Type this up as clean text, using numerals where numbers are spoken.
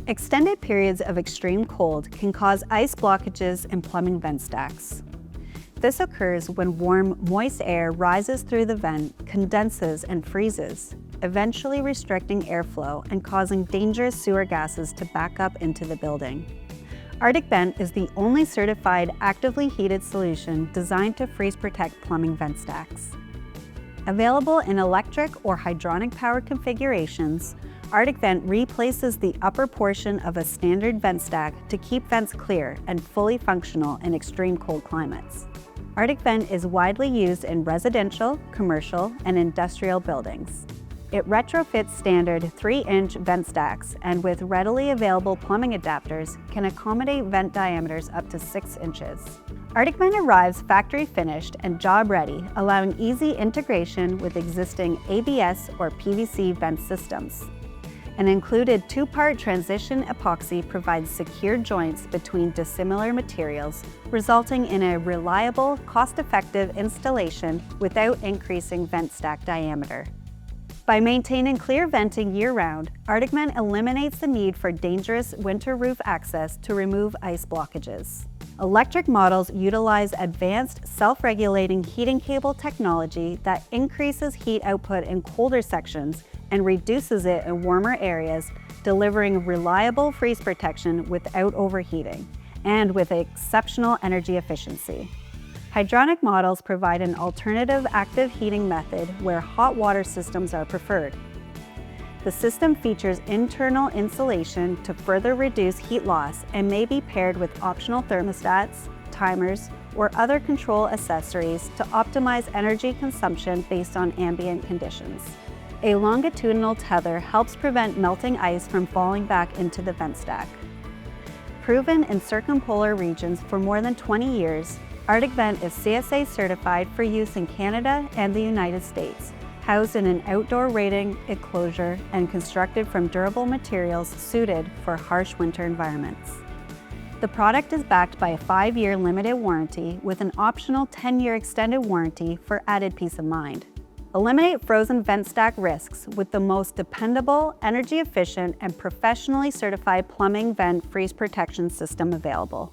Extended periods of extreme cold can cause ice blockages in plumbing vent stacks. This occurs when warm, moist air rises through the vent, condenses, and freezes, eventually restricting airflow and causing dangerous sewer gases to back up into the building. ArcticVent is the only certified actively heated solution designed to freeze-protect plumbing vent stacks. Available in electric or hydronic-powered configurations, ArcticVent replaces the upper portion of a standard vent stack to keep vents clear and fully functional in extreme cold climates. ArcticVent is widely used in residential, commercial, and industrial buildings. It retrofits standard 3-inch vent stacks and with readily available plumbing adapters can accommodate vent diameters up to 6 inches. ArcticVent arrives factory finished and job ready, allowing easy integration with existing ABS or PVC vent systems. An included 2-part transition epoxy provides secure joints between dissimilar materials, resulting in a reliable, cost-effective installation without increasing vent stack diameter. By maintaining clear venting year-round, ArcticVent eliminates the need for dangerous winter roof access to remove ice blockages. Electric models utilize advanced self-regulating heating cable technology that increases heat output in colder sections and reduces it in warmer areas, delivering reliable freeze protection without overheating and with exceptional energy efficiency. Hydronic models provide an alternative active heating method where hot water systems are preferred. The system features internal insulation to further reduce heat loss and may be paired with optional thermostats, timers, or other control accessories to optimize energy consumption based on ambient conditions. A longitudinal tether helps prevent melting ice from falling back into the vent stack. Proven in circumpolar regions for more than 20 years, ArcticVent is CSA certified for use in Canada and the United States, housed in an outdoor rating enclosure and constructed from durable materials suited for harsh winter environments. The product is backed by a 5-year limited warranty with an optional 10-year extended warranty for added peace of mind. Eliminate frozen vent stack risks with the most dependable, energy efficient, and professionally certified plumbing vent freeze protection system available.